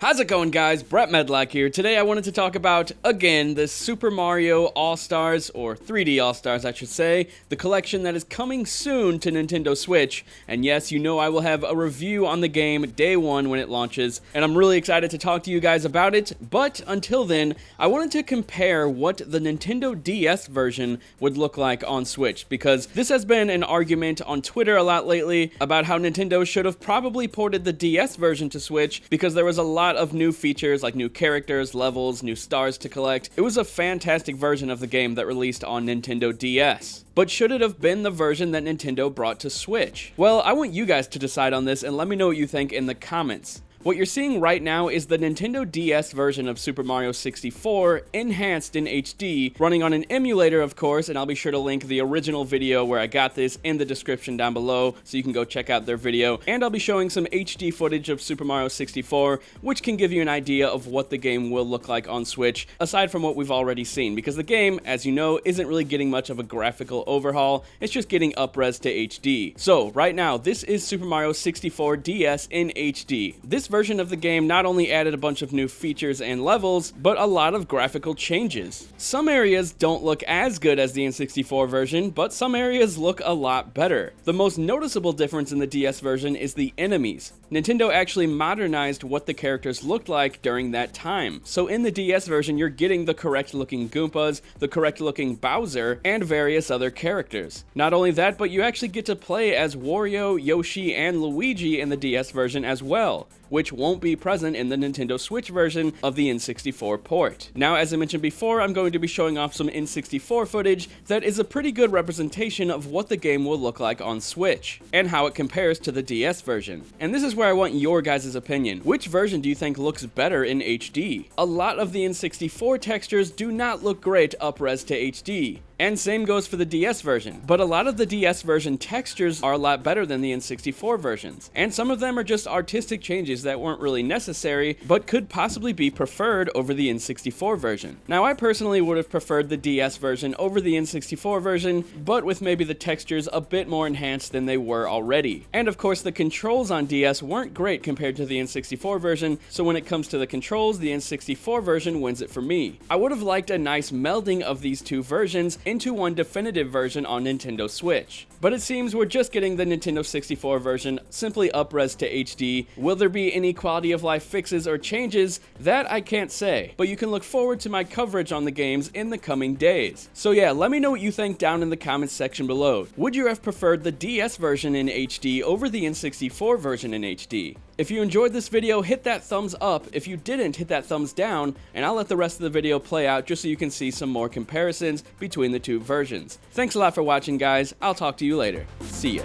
How's it going, guys? Brett Medlock here. Today I wanted to talk about, again, the Super Mario All-Stars, or 3D All-Stars I should say, the collection that is coming soon to Nintendo Switch. And yes, you know I will have a review on the game day one when it launches, and I'm really excited to talk to you guys about it. But until then, I wanted to compare what the Nintendo DS version would look like on Switch, because this has been an argument on Twitter a lot lately about how Nintendo should have probably ported the DS version to Switch, because there was a lot of new features like new characters, levels, new stars to collect. It was a fantastic version of the game that released on Nintendo DS. But should it have been the version that Nintendo brought to Switch? Well, I want you guys to decide on this and let me know what you think in the comments. What you're seeing right now is the Nintendo DS version of Super Mario 64 enhanced in HD, running on an emulator of course, and I'll be sure to link the original video where I got this in the description down below so you can go check out their video, and I'll be showing some HD footage of Super Mario 64 which can give you an idea of what the game will look like on Switch aside from what we've already seen, because the game, as you know, isn't really getting much of a graphical overhaul, it's just getting up-res to HD. So right now, this is Super Mario 64 DS in HD. This version of the game not only added a bunch of new features and levels, but a lot of graphical changes. Some areas don't look as good as the N64 version, but some areas look a lot better. The most noticeable difference in the DS version is the enemies. Nintendo actually modernized what the characters looked like during that time. So in the DS version, you're getting the correct looking Goombas, the correct looking Bowser, and various other characters. Not only that, but you actually get to play as Wario, Yoshi, and Luigi in the DS version as well, which won't be present in the Nintendo Switch version of the N64 port. Now, as I mentioned before, I'm going to be showing off some N64 footage that is a pretty good representation of what the game will look like on Switch, and how it compares to the DS version. And this is where I want your guys' opinion. Which version do you think looks better in HD? A lot of the N64 textures do not look great up-res to HD. And same goes for the DS version, but a lot of the DS version textures are a lot better than the N64 versions, and some of them are just artistic changes that weren't really necessary, but could possibly be preferred over the N64 version. Now, I personally would have preferred the DS version over the N64 version, but with maybe the textures a bit more enhanced than they were already. And of course, the controls on DS weren't great compared to the N64 version, so when it comes to the controls, the N64 version wins it for me. I would have liked a nice melding of these two versions into one definitive version on Nintendo Switch. But it seems we're just getting the Nintendo 64 version simply up-res to HD. Will there be any quality of life fixes or changes? That I can't say, but you can look forward to my coverage on the games in the coming days. So yeah, let me know what you think down in the comments section below. Would you have preferred the DS version in HD over the N64 version in HD? If you enjoyed this video, hit that thumbs up. If you didn't, hit that thumbs down, and I'll let the rest of the video play out just so you can see some more comparisons between the two versions. Thanks a lot for watching, guys. I'll talk to you later. See ya.